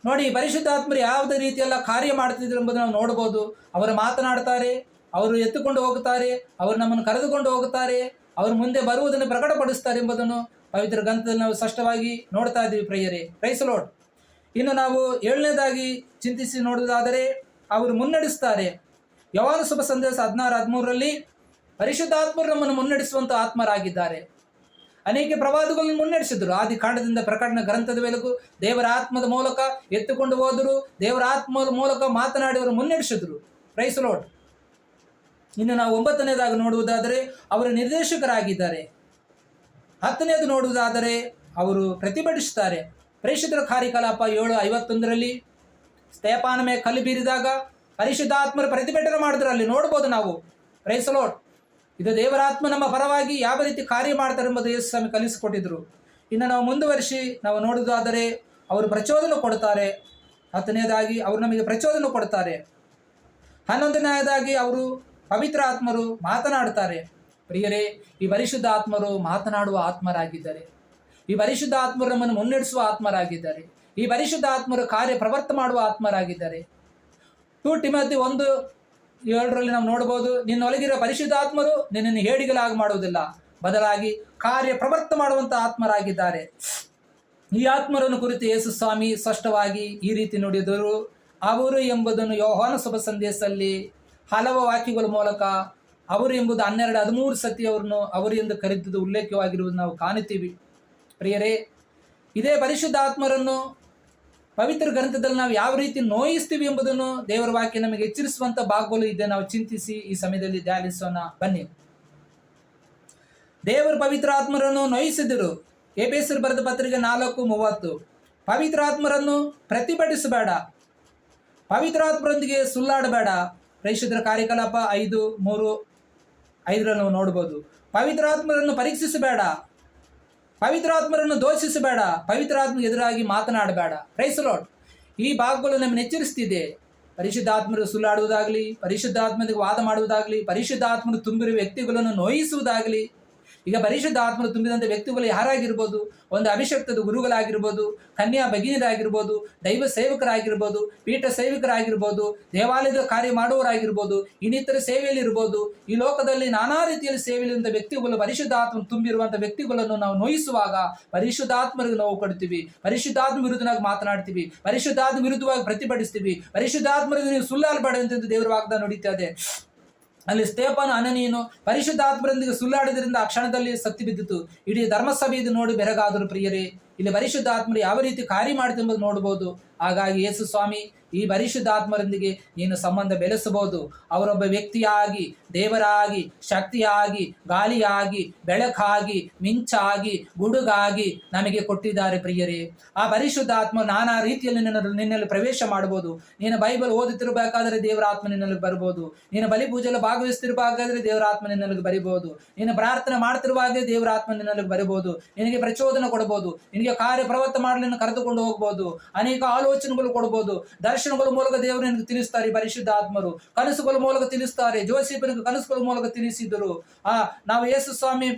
ನೋಡಿ, ಪರಿಶುದ್ಧಾತ್ಮರು ಯಾವುದೇ ರೀತಿಯೆಲ್ಲ ಕಾರ್ಯ ಮಾಡ್ತಿದ್ರು ಎಂಬುದು ನಾವು ನೋಡ್ಬೋದು. ಅವರು ಮಾತನಾಡ್ತಾರೆ, ಅವರು ಎತ್ತುಕೊಂಡು ಹೋಗುತ್ತಾರೆ, ಅವರು ನಮ್ಮನ್ನು ಕರೆದುಕೊಂಡು ಹೋಗುತ್ತಾರೆ, ಅವರು ಮುಂದೆ ಬರುವುದನ್ನು ಪ್ರಕಟಪಡಿಸ್ತಾರೆ ಎಂಬುದನ್ನು ಪವಿತ್ರ ಗ್ರಂಥದಲ್ಲಿ ನಾವು ಸ್ಪಷ್ಟವಾಗಿ ನೋಡ್ತಾ ಇದ್ದೀವಿ. ಪ್ರಿಯರೇ, ಪ್ರೈಸ್ ಲಾರ್ಡ್. ಇನ್ನು ನಾವು 7ನೇದಾಗಿ ಚಿಂತಿಸಿ ನೋಡುವುದಾದರೆ ಅವರು ಮುನ್ನಡೆಸ್ತಾರೆ. ಯೋಹಾನ ಶುಭ ಸಂದೇಶ 16:13 ಪರಿಶುದ್ಧಾತ್ಮರು ನಮ್ಮನ್ನು ಮುನ್ನಡೆಸುವಂಥ ಆತ್ಮರಾಗಿದ್ದಾರೆ. ಅನೇಕ ಪ್ರವಾದಗಳನ್ನು ಮುನ್ನಡೆಸಿದರು. ಆದಿ ಕಾಂಡದಿಂದ ಪ್ರಕಟಣೆ ಗ್ರಂಥದವರೆಗೂ ದೇವರ ಆತ್ಮದ ಮೂಲಕ ಎತ್ತುಕೊಂಡು ಹೋದರು, ದೇವರ ಆತ್ಮದ ಮೂಲಕ ಮಾತನಾಡಿ ಅವರು ಮುನ್ನಡೆಸಿದರು. Price lord. ಇನ್ನು ನಾವು 9ನೇದಾಗಿ ನೋಡುವುದಾದರೆ ಅವರು ನಿರ್ದೇಶಕರಾಗಿದ್ದಾರೆ. 10ನೇದು ನೋಡುವುದಾದರೆ ಅವರು ಪ್ರತಿಭಟಿಸುತ್ತಾರೆ. ಪರಿಶುದ್ಧರ ಕಾರ್ಯಕಲಾಪ 7:51 ಸ್ತೆಫಾನ ಮೇಲೆ ಕಲ್ಲು ಬೀರಿದಾಗ ಪರಿಶುದ್ಧಾತ್ಮರು ಪ್ರತಿಭಟನೆ ಮಾಡಿದ್ರು. ಅಲ್ಲಿ ನೋಡ್ಬೋದು ನಾವು. Praise lord. ಇದು ದೇವರಾತ್ಮ ನಮ್ಮ ಪರವಾಗಿ ಯಾವ ರೀತಿ ಕಾರ್ಯ ಮಾಡ್ತಾರೆ ಎಂಬುದು ಯೇಸು ಸ್ವಾಮಿ ಕಲಿಸಿಕೊಟ್ಟಿದ್ರು. ಇನ್ನು ನಾವು ಮುಂದುವರಿಸಿ ನಾವು ನೋಡುವುದಾದರೆ ಅವರು ಪ್ರಚೋದನೆ ಕೊಡ್ತಾರೆ. 10ನೇದಾಗಿ ಅವರು ನಮಗೆ ಪ್ರಚೋದನೆ ಕೊಡ್ತಾರೆ. 11ನೇದಾಗಿ ಅವರು ಪವಿತ್ರ ಆತ್ಮರು ಮಾತನಾಡುತ್ತಾರೆ. ಪ್ರಿಯರೇ, ಈ ಪರಿಶುದ್ಧ ಆತ್ಮರು ಮಾತನಾಡುವ ಆತ್ಮರಾಗಿದ್ದಾರೆ. ಈ ಪರಿಶುದ್ಧ ಆತ್ಮರು ನಮ್ಮನ್ನು ಮುನ್ನಡೆಸುವ ಆತ್ಮರಾಗಿದ್ದಾರೆ. ಈ ಪರಿಶುದ್ಧ ಆತ್ಮರು ಕಾರ್ಯ ಪ್ರವರ್ತ ಮಾಡುವ ಆತ್ಮರಾಗಿದ್ದಾರೆ. 2 ತಿಮೋಥಿ 1:7 ನಾವು ನೋಡ್ಬೋದು, ನಿನ್ನೊಳಗಿರೋ ಪರಿಶುದ್ಧಾತ್ಮರು ನಿನ್ನನ್ನು ಹೇಡಿಗಳಾಗಿ ಮಾಡುವುದಿಲ್ಲ, ಬದಲಾಗಿ ಕಾರ್ಯ ಪ್ರವರ್ತ ಮಾಡುವಂಥ ಆತ್ಮರಾಗಿದ್ದಾರೆ. ಈ ಆತ್ಮರನ್ನು ಕುರಿತು ಯೇಸು ಸ್ವಾಮಿ ಸ್ಪಷ್ಟವಾಗಿ ಈ ರೀತಿ ನುಡಿದರು. ಅವರು ಎಂಬುದನ್ನು ಯೋಹಾನ ಶುಭ ಸಂದೇಶದಲ್ಲಿ ಹಲವು ವಾಕ್ಯಗಳ ಮೂಲಕ ಅವರು ಎಂಬುದು 12-13 ಸತಿ ಅವರನ್ನು ಅವರು ಎಂದು ಕರೆದಿದ್ದು ಉಲ್ಲೇಖವಾಗಿರುವುದು ನಾವು ಕಾಣುತ್ತೀವಿ. ಪ್ರಿಯರೇ, ಇದೇ ಪರಿಶುದ್ಧಾತ್ಮರನ್ನು ಪವಿತ್ರ ಗ್ರಂಥದಲ್ಲಿ ನಾವು ಯಾವ ರೀತಿ ನೋಯಿಸ್ತೀವಿ ಎಂಬುದನ್ನು ದೇವರ ವಾಕ್ಯ ನಮಗೆ ಎಚ್ಚರಿಸುವಂಥ ಭಾಗಗಳು ಇದೆ. ನಾವು ಚಿಂತಿಸಿ ಈ ಸಮಯದಲ್ಲಿ ಧ್ಯಾನಿಸೋಣ ಬನ್ನಿ. ದೇವರು ಪವಿತ್ರ ಆತ್ಮರನ್ನು ನೋಯಿಸಿದರು. ಎಫೆಸರು ಬರೆದ ಪತ್ರಿಕೆ 4:30 ಪವಿತ್ರಾತ್ಮರನ್ನು ಪ್ರತಿಭಟಿಸಬೇಡ, ಪವಿತ್ರಾತ್ಮರೊಂದಿಗೆ ಸುಳ್ಳಾಡಬೇಡ. ಪರಿಶುದ್ಧರ ಕಾರ್ಯಕಲಾಪ 5:3-5 ನಾವು ನೋಡ್ಬೋದು. ಪವಿತ್ರಾತ್ಮರನ್ನು ಪರೀಕ್ಷಿಸಬೇಡ, ಪವಿತ್ರಾತ್ಮರನ್ನು ದೋಷಿಸಬೇಡ, ಪವಿತ್ರಾತ್ಮಗೆ ಎದುರಾಗಿ ಮಾತನಾಡಬೇಡ. Price lord. ಈ ಭಾಗಗಳು ನಮ್ಮನ್ನು ಎಚ್ಚರಿಸ್ತಿದೆ. ಪರಿಶುದ್ಧಾತ್ಮರು ಸುಳ್ಳಾಡುವುದಾಗಲಿ, ಪರಿಶುದ್ಧಾತ್ಮರಿಗೆ ವಾದ ಮಾಡುವುದಾಗಲಿ, ಪರಿಶುದ್ಧಾತ್ಮರು ತುಂಬಿರುವ ವ್ಯಕ್ತಿಗಳನ್ನು ನೋಯಿಸುವುದಾಗಲಿ. ಈಗ ಪರಿಶುದ್ಧ ಆತ್ಮರು ತುಂಬಿದಂಥ ವ್ಯಕ್ತಿಗಳು ಯಾರಾಗಿರ್ಬೋದು? ಒಂದು ಅಭಿಷಕ್ತದ ಗುರುಗಳಾಗಿರ್ಬೋದು, ಕನ್ಯಾ ಭಗಿನಿಯರಾಗಿರ್ಬೋದು, ದೈವ ಸೇವಕರಾಗಿರ್ಬೋದು, ಪೀಠ ಸೇವಕರಾಗಿರ್ಬೋದು, ದೇವಾಲಯದ ಕಾರ್ಯ ಮಾಡುವವರಾಗಿರ್ಬೋದು, ಇನ್ನಿತರ ಸೇವೆಯಲ್ಲಿರ್ಬೋದು. ಈ ಲೋಕದಲ್ಲಿ ನಾನಾ ರೀತಿಯಲ್ಲಿ ಸೇವೆಯಲ್ಲಿರುವಂಥ ವ್ಯಕ್ತಿಗಳು, ಪರಿಶುದ್ಧಾತ್ಮ ತುಂಬಿರುವಂಥ ವ್ಯಕ್ತಿಗಳನ್ನು ನಾವು ನೋಯಿಸುವಾಗ ಪರಿಶುದ್ಧಾತ್ಮರಿಗೆ ನೋವು ಕೊಡ್ತೀವಿ, ಪರಿಶುದ್ಧಾತ್ಮ ವಿರುದ್ಧವಾಗಿ ಮಾತನಾಡ್ತೀವಿ, ಪರಿಶುದ್ಧಾತ್ಮ ವಿರುದ್ಧವಾಗಿ ಪ್ರತಿಭಟಿಸ್ತೀವಿ. ಪರಿಶುದ್ಧಾತ್ಮರಿಗೆ ನೀವು ಸುಳ್ಳಾಡಬೇಡ ಅಂತ ದೇವರ ವಾಗ್ದಾನ ನುಡಿತಾ ಇದೆ. ಅಲ್ಲಿ ಸ್ತೆಫಾನ ಅನನೀಯನು ಪರಿಶುದ್ಧಾತ್ಮರೊಂದಿಗೆ ಸುಳ್ಳಾಡಿದ್ರಿಂದ ಆ ಕ್ಷಣದಲ್ಲಿ ಸತ್ತಿ ಬಿದ್ದಿತು. ಇಡೀ ಧರ್ಮಸಭೆ ಇದು ನೋಡಿ ಬೆರಗಾದರು. ಪ್ರಿಯರೇ, ಇಲ್ಲಿ ಪರಿಶುದ್ಧಾತ್ಮರು ಯಾವ ರೀತಿ ಕಾರ್ಯ ಮಾಡುತ್ತೆ ಎಂಬುದು ನೋಡ್ಬೋದು. ಹಾಗಾಗಿ ಯೇಸು ಸ್ವಾಮಿ ಈ ಪರಿಶುದ್ಧಾತ್ಮರೊಂದಿಗೆ ನೀನು ಸಂಬಂಧ ಬೆಳೆಸಬಹುದು. ಅವರೊಬ್ಬ ವ್ಯಕ್ತಿಯಾಗಿ, ದೇವರಾಗಿ, ಶಕ್ತಿಯಾಗಿ, ಗಾಳಿಯಾಗಿ, ಬೆಳಕಾಗಿ, ಮಿಂಚಾಗಿ, ಗುಡುಗಾಗಿ ನಮಗೆ ಕೊಟ್ಟಿದ್ದಾರೆ. ಪ್ರಿಯರೇ, ಆ ಪರಿಶುದ್ಧಾತ್ಮ ನಾನಾ ರೀತಿಯಲ್ಲಿ ನಿನ್ನಲ್ಲಿ ಪ್ರವೇಶ ಮಾಡಬಹುದು. ನೀನು ಬೈಬಲ್ ಓದುತ್ತಿರಬೇಕಾದ್ರೆ ದೇವರ ಆತ್ಮ ನಿನ್ನಲ್ಲಿ ಬರ್ಬೋದು. ನೀನು ಬಲಿ ಪೂಜೆಯಲ್ಲಿ ಭಾಗವಹಿಸ್ತಿರಬೇಕಾದ್ರೆ ದೇವರ ಆತ್ಮ ನಿನ್ನಲ್ಲಿ ಬರಿಬಹುದು. ನೀನು ಪ್ರಾರ್ಥನೆ ಮಾಡ್ತಿರುವಾಗಲೇ ದೇವರ ಆತ್ಮ ನಿನ್ನಲ್ಲಿ ಬರಬಹುದು. ನಿನಗೆ ಪ್ರಚೋದನೆ ಕೊಡಬಹುದು, ನಿನಗೆ ಕಾರ್ಯ ಪ್ರವರ್ತ ಮಾಡಲು ಕರೆದುಕೊಂಡು ಹೋಗ್ಬೋದು, ಅನೇಕ ಆಲೋಚನೆಗಳು ಕೊಡಬಹುದು, ದರ್ಶನಗಳ ಮೂಲಕ ದೇವರು ನಿನಗೆ ತಿಳಿಸ್ತಾರೆ. ಪರಿಶುದ್ಧ ಆತ್ಮರು ಕನಸುಗಳ ಮೂಲಕ ತಿಳಿಸ್ತಾರೆ. ಜೋಸೆಫನಿಗೆ ಕನಸುಗಳ ಮೂಲಕ ತಿಳಿಸಿದರು. ನಾವು ಯೇಸು ಸ್ವಾಮಿ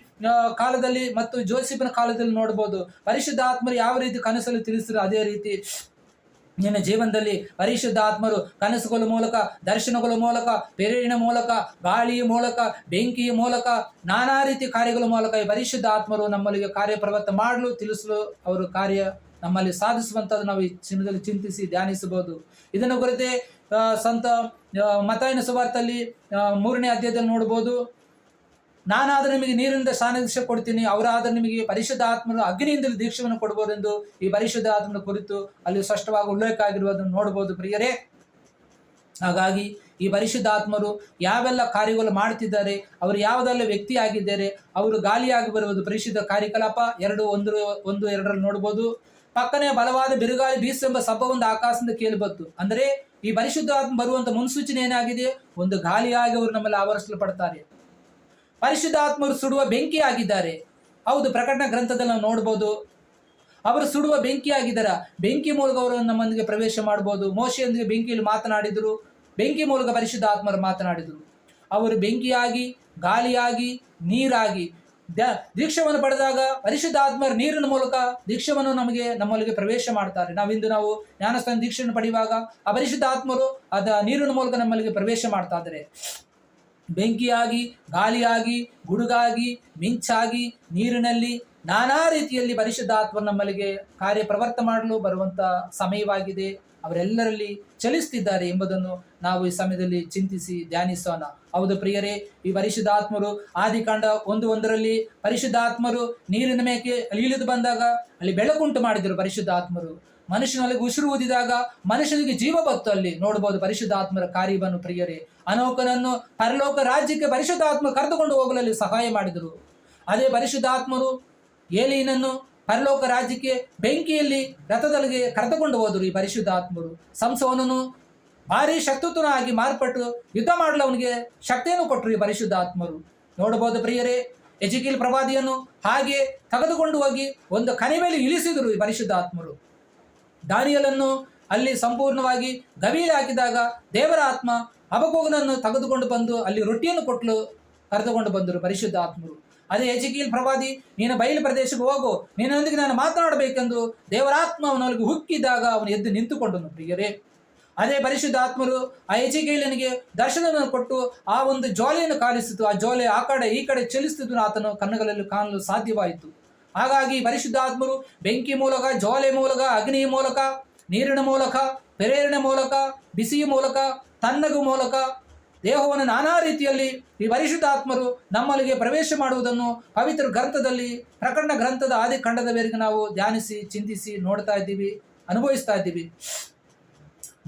ಕಾಲದಲ್ಲಿ ಮತ್ತು ಜೋಸೆಫನ ಕಾಲದಲ್ಲಿ ನೋಡ್ಬೋದು. ಪರಿಶುದ್ಧ ಆತ್ಮರು ಯಾವ ರೀತಿ ಕನಸಲ್ಲಿ ತಿಳಿಸಿದ್ರು, ಅದೇ ರೀತಿ ನಿನ್ನ ಜೀವನದಲ್ಲಿ ಪರಿಶುದ್ಧಾತ್ಮರು ಕನಸುಗಳ ಮೂಲಕ, ದರ್ಶನಗಳ ಮೂಲಕ, ಪ್ರೇರಣೆ ಮೂಲಕ, ಗಾಳಿಯ ಮೂಲಕ, ಬೆಂಕಿಯ ಮೂಲಕ, ನಾನಾ ರೀತಿ ಕಾರ್ಯಗಳ ಮೂಲಕ ಈ ಪರಿಶುದ್ಧಾತ್ಮರು ನಮ್ಮಲ್ಲಿಗೆ ಕಾರ್ಯಪ್ರವೃತ್ತ ಮಾಡಲು ತಿಳಿಸಲು ಅವರು ಕಾರ್ಯ ನಮ್ಮಲ್ಲಿ ಸಾಧಿಸುವಂಥದ್ದು ನಾವು ಈ ಚಿನ್ನದಲ್ಲಿ ಚಿಂತಿಸಿ ಧ್ಯಾನಿಸಬಹುದು. ಇದನ್ನು ಕುರಿತೇ ಸಂತ ಮತ್ತಾಯನ ಸುವಾರ್ತೆಯಲ್ಲಿ 3ನೇ ಅಧ್ಯಾಯದಲ್ಲಿ ನೋಡ್ಬೋದು. ನಾನಾದರೂ ನಿಮಗೆ ನೀರಿನಿಂದ ಸ್ನಾನದೀಕ್ಷೆ ಕೊಡ್ತೀನಿ, ಅವರಾದರೂ ನಿಮಗೆ ಪರಿಶುದ್ಧ ಆತ್ಮನು ಅಗ್ನಿಯಿಂದಲೂ ದೀಕ್ಷೆಯನ್ನು ಕೊಡ್ಬೋದೆಂದು ಈ ಪರಿಶುದ್ಧ ಆತ್ಮನ ಕುರಿತು ಅಲ್ಲಿ ಸ್ಪಷ್ಟವಾಗಿ ಉಲ್ಲೇಖ ಆಗಿರುವುದನ್ನು ನೋಡ್ಬೋದು ಪ್ರಿಯರೇ. ಹಾಗಾಗಿ ಈ ಪರಿಶುದ್ಧಾತ್ಮರು ಯಾವೆಲ್ಲ ಕಾರ್ಯಗಳು ಮಾಡ್ತಿದ್ದಾರೆ, ಅವರು ಯಾವುದೆಲ್ಲ ವ್ಯಕ್ತಿ ಆಗಿದ್ದಾರೆ, ಅವರು ಗಾಳಿಯಾಗಿ ಬರುವುದು ಪರಿಶುದ್ಧ ಕಾರ್ಯಕಲಾಪ 2:1-2 ನೋಡ್ಬೋದು. ಪಕ್ಕನೆ ಬಲವಾದ ಬಿರುಗಾಳಿ ಬೀಸೆಂಬ ಶಬ್ದವೊಂದು ಆಕಾಶದಿಂದ ಕೇಳಿಬಂತು. ಅಂದರೆ ಈ ಪರಿಶುದ್ಧ ಆತ್ಮ ಬರುವಂತ ಮುನ್ಸೂಚನೆ ಏನಾಗಿದೆ, ಒಂದು ಗಾಳಿಯಾಗಿ ಅವರು ನಮ್ಮಲ್ಲಿ ಆವರಿಸಲ್ಪಡ್ತಾರೆ. ಪರಿಶುದ್ಧಾತ್ಮರು ಸುಡುವ ಬೆಂಕಿ ಆಗಿದ್ದಾರೆ. ಹೌದು, ಪ್ರಕಟಣಾ ಗ್ರಂಥದಲ್ಲಿ ನಾವು ನೋಡ್ಬೋದು, ಅವರು ಸುಡುವ ಬೆಂಕಿ ಆಗಿದ್ದಾರೆ. ಬೆಂಕಿ ಮೂಲಕ ಅವರು ನಮ್ಮೊಂದಿಗೆ ಪ್ರವೇಶ ಮಾಡ್ಬೋದು. ಮೋಶೆಯೊಂದಿಗೆ ಬೆಂಕಿಯಲ್ಲಿ ಮಾತನಾಡಿದರು, ಬೆಂಕಿ ಮೂಲಕ ಪರಿಶುದ್ಧ ಆತ್ಮರು ಮಾತನಾಡಿದರು. ಅವರು ಬೆಂಕಿಯಾಗಿ, ಗಾಳಿಯಾಗಿ, ನೀರಾಗಿ ದೀಕ್ಷವನ್ನು ಪಡೆದಾಗ ಪರಿಶುದ್ಧ ಆತ್ಮರು ನೀರಿನ ಮೂಲಕ ದೀಕ್ಷವನ್ನು ನಮ್ಮಲ್ಲಿಗೆ ಪ್ರವೇಶ ಮಾಡ್ತಾರೆ. ನಾವು ಜ್ಞಾನಸ್ಥಾನ ದೀಕ್ಷೆಯನ್ನು ಪಡೆಯುವಾಗ ಆ ಪರಿಶುದ್ಧ ಆತ್ಮರು ನೀರಿನ ಮೂಲಕ ನಮ್ಮಲ್ಲಿಗೆ ಪ್ರವೇಶ ಮಾಡ್ತಾ ಇದ್ದಾರೆ. ಬೆಂಕಿಯಾಗಿ, ಗಾಳಿಯಾಗಿ, ಗುಡುಗಾಗಿ, ಮಿಂಚಾಗಿ, ನೀರಿನಲ್ಲಿ ನಾನಾ ರೀತಿಯಲ್ಲಿ ಪರಿಶುದ್ಧ ಆತ್ಮ ನಮ್ಮಲ್ಲಿಗೆ ಕಾರ್ಯಪ್ರವರ್ತ ಮಾಡಲು ಬರುವಂತ ಸಮಯವಾಗಿದೆ. ಅವರೆಲ್ಲರಲ್ಲಿ ಚಲಿಸ್ತಿದ್ದಾರೆ ಎಂಬುದನ್ನು ನಾವು ಈ ಸಮಯದಲ್ಲಿ ಚಿಂತಿಸಿ ಧ್ಯಾನಿಸೋಣ. ಹೌದು ಪ್ರಿಯರೇ, ಈ ಪರಿಶುದ್ಧಾತ್ಮರು ಆದಿಕಾಂಡ 1:1 ಪರಿಶುದ್ಧಾತ್ಮರು ನೀರಿನ ಮೇಲೆ ಇಳಿದು ಬಂದಾಗ ಅಲ್ಲಿ ಬೆಳಕುಂಟು ಮಾಡಿದರು. ಪರಿಶುದ್ಧಾತ್ಮರು ಮನುಷ್ಯನಲ್ಲಿ ಉಸಿರು ಊದಿದಾಗ ಮನುಷ್ಯನಿಗೆ ಜೀವ ಬತ್ತು. ಅಲ್ಲಿ ನೋಡಬಹುದು ಪರಿಶುದ್ಧಾತ್ಮರ ಕಾರ್ಯವನ್ನು ಪ್ರಿಯರೇ. ಅನೋಕನನ್ನು ಪರಲೋಕ ರಾಜ್ಯಕ್ಕೆ ಪರಿಶುದ್ಧಾತ್ಮ ಕರೆದುಕೊಂಡು ಹೋಗಲು ಸಹಾಯ ಮಾಡಿದರು. ಅದೇ ಪರಿಶುದ್ಧಾತ್ಮರು ಏಲಿಯನನ್ನು ಪರಲೋಕ ರಾಜ್ಯಕ್ಕೆ ಬೆಂಕಿಯಲ್ಲಿ ರಥದಲ್ಲಿಗೆ ಕರೆದುಕೊಂಡು ಹೋದರು. ಈ ಪರಿಶುದ್ಧಾತ್ಮರು ಸಂಸೋನನು ಭಾರಿ ಶಕ್ತಿಯುತನಾಗಿ ಮಾರ್ಪಟ್ಟು ಯುದ್ಧ ಮಾಡಲು ಅವನಿಗೆ ಶಕ್ತಿಯನ್ನು ಕೊಟ್ಟರು. ಈ ಪರಿಶುದ್ಧಾತ್ಮರು ನೋಡಬಹುದು ಪ್ರಿಯರೇ. ಎಜಿಕೇಲ್ ಪ್ರವಾದಿಯನ್ನು ಹಾಗೆ ತೆಗೆದುಕೊಂಡು ಹೋಗಿ ಒಂದು ಕಣಿವೆಯಲ್ಲಿ ಇಳಿಸಿದರು ಈ ಪರಿಶುದ್ಧಾತ್ಮರು. ದಾನಿಯೇಲನ್ನು ಅಲ್ಲಿ ಸಂಪೂರ್ಣವಾಗಿ ಗವಿಯಲ್ಲಿ ಹಾಕಿದಾಗ ದೇವರ ಆತ್ಮ ಹಬಕ್ಕೂಕನನ್ನು ತೆಗೆದುಕೊಂಡು ಬಂದು ಅಲ್ಲಿ ರೊಟ್ಟಿಯನ್ನು ಕೊಟ್ಟಲು ಕರೆದುಕೊಂಡು ಬಂದರು ಪರಿಶುದ್ಧ ಆತ್ಮರು. ಅದೇ ಎಜಿಕೇಲ್ ಪ್ರವಾದಿ, ನೀನು ಬಯಲು ಪ್ರದೇಶಕ್ಕೆ ಹೋಗು, ನಿನ್ನೊಂದಿಗೆ ನಾನು ಮಾತನಾಡಬೇಕೆಂದು ದೇವರಾತ್ಮ ಅವನಲ್ಲಿ ಹುಕ್ಕಿದಾಗ ಅವನು ಎದ್ದು ನಿಂತುಕೊಂಡನು ಪ್ರಿಯರೇ. ಅದೇ ಪರಿಶುದ್ಧ ಆತ್ಮರು ಆ ಎಜಿಕೇಲನಿಗೆ ದರ್ಶನವನ್ನು ಕೊಟ್ಟು ಆ ಒಂದು ಜ್ವಾಲೆಯನ್ನು ಕಾಲಿಸಿತು. ಆ ಜ್ವಾಲೆ ಆ ಕಡೆ ಈ ಕಡೆ ಚಲಿಸುತ್ತಿದ್ದು ಆತನು ಕಣ್ಣುಗಳಲ್ಲಿ ಕಾಣಲು ಸಾಧ್ಯವಾಯಿತು. ಹಾಗಾಗಿ ಪರಿಶುದ್ಧಾತ್ಮರು ಬೆಂಕಿ ಮೂಲಕ, ಜ್ವಾಲೆ ಮೂಲಕ, ಅಗ್ನಿಯ ಮೂಲಕ, ನೀರಿನ ಮೂಲಕ, ಪ್ರೇರಣೆ ಮೂಲಕ, ಬಿಸಿಯ ಮೂಲಕ, ತಣ್ಣಗು ಮೂಲಕ ದೇಹವನ್ನು ನಾನಾ ರೀತಿಯಲ್ಲಿ ಈ ಪರಿಶುದ್ಧಾತ್ಮರು ನಮ್ಮಲ್ಲಿಗೆ ಪ್ರವೇಶ ಮಾಡುವುದನ್ನು ಪವಿತ್ರ ಗ್ರಂಥದಲ್ಲಿ, ಪ್ರಕಟಣಾ ಗ್ರಂಥದ ಆದಿಕಾಂಡದವರೆಗೆ ನಾವು ಧ್ಯಾನಿಸಿ ಚಿಂತಿಸಿ ನೋಡ್ತಾ ಇದ್ದೀವಿ, ಅನುಭವಿಸ್ತಾ ಇದ್ದೀವಿ.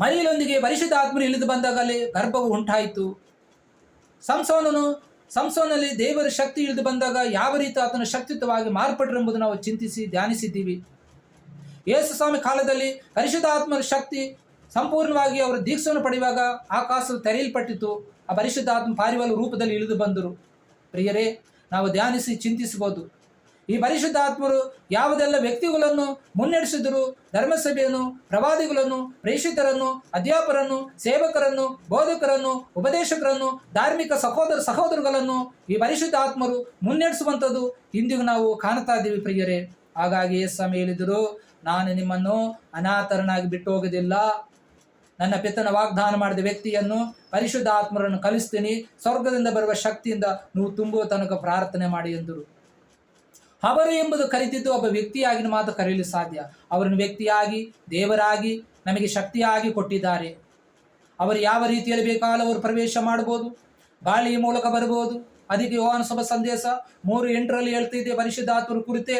ಮರಿಯಲೊಂದಿಗೆ ಪರಿಶುದ್ಧ ಆತ್ಮರು ಇಳಿದು ಬಂದಾಗ ಅಲ್ಲಿ ಗರ್ಭವು ಉಂಟಾಯಿತು. ಸಂಸೋನಲ್ಲಿ ದೇವರ ಶಕ್ತಿ ಇಳಿದು ಬಂದಾಗ ಯಾವ ರೀತಿ ಆತನ ಶಕ್ತಿಯುತವಾಗಿ ಮಾರ್ಪಟ್ಟರೆಂಬುದು ನಾವು ಚಿಂತಿಸಿ ಧ್ಯಾನಿಸಿದ್ದೀವಿ. ಯೇಸು ಸ್ವಾಮಿ ಕಾಲದಲ್ಲಿ ಪರಿಶುದ್ಧಾತ್ಮರ ಶಕ್ತಿ ಸಂಪೂರ್ಣವಾಗಿ ಅವರು ದೀಕ್ಷೆಯನ್ನು ಪಡೆಯುವಾಗ ಆಕಾಶವು ತೆರೆಯಲ್ಪಟ್ಟಿತು. ಆ ಪರಿಶುದ್ಧಾತ್ಮ ಪಾರಿವಾಳ ರೂಪದಲ್ಲಿ ಇಳಿದು ಬಂದರು. ಪ್ರಿಯರೇ, ನಾವು ಧ್ಯಾನಿಸಿ ಚಿಂತಿಸಬಹುದು. ಈ ಪರಿಶುದ್ಧಾತ್ಮರು ಯಾವುದೆಲ್ಲ ವ್ಯಕ್ತಿಗಳನ್ನು ಮುನ್ನಡೆಸಿದರು, ಧರ್ಮಸಭೆಯನ್ನು, ಪ್ರವಾದಿಗಳನ್ನು, ಪ್ರೇಷಿತರನ್ನು, ಅಧ್ಯಾಪಕರನ್ನು, ಸೇವಕರನ್ನು, ಬೋಧಕರನ್ನು, ಉಪದೇಶಕರನ್ನು, ಧಾರ್ಮಿಕ ಸಹೋದರಗಳನ್ನು ಈ ಪರಿಶುದ್ಧಾತ್ಮರು ಮುನ್ನಡೆಸುವಂಥದ್ದು ಇಂದಿಗೂ ನಾವು ಕಾಣ್ತಾ ಇದ್ದೀವಿ ಪ್ರಿಯರೇ. ಹಾಗಾಗಿ ಯೇಸು ಹೇಳಿದರು, ನಾನು ನಿಮ್ಮನ್ನು ಅನಾಥರನ್ನಾಗಿ ಬಿಟ್ಟು ಹೋಗೋದಿಲ್ಲ. ನನ್ನ ಪಿತನ ವಾಗ್ದಾನ ಮಾಡಿದ ವ್ಯಕ್ತಿಯನ್ನು, ಪರಿಶುದ್ಧ ಆತ್ಮರನ್ನು ಕಲಿಸ್ತೀನಿ, ಸ್ವರ್ಗದಿಂದ ಬರುವ ಶಕ್ತಿಯಿಂದ ನೀವು ತುಂಬುವ ತನಕ ಪ್ರಾರ್ಥನೆ ಮಾಡಿ ಎಂದರು. ಅವರು ಎಂಬುದು ಕರೆದಿದ್ದು ಒಬ್ಬ ವ್ಯಕ್ತಿಯಾಗಿ ಮಾತ್ರ ಕರೆಯಲು ಸಾಧ್ಯ. ಅವರನ್ನು ವ್ಯಕ್ತಿಯಾಗಿ, ದೇವರಾಗಿ ನಮಗೆ ಶಕ್ತಿಯಾಗಿ ಕೊಟ್ಟಿದ್ದಾರೆ. ಅವರು ಯಾವ ರೀತಿಯಲ್ಲಿ ಬೇಕಾದರೂ ಅವರು ಪ್ರವೇಶ ಮಾಡ್ಬೋದು, ಗಾಳಿಯ ಮೂಲಕ ಬರ್ಬೋದು. ಅದಕ್ಕೆ ಯೋಹಾನ ಸಭಾ ಸಂದೇಶ 3:8 ಹೇಳ್ತಿದೆ ಪರಿಶುದ್ಧಾತ್ಮರ ಕುರಿತೆ.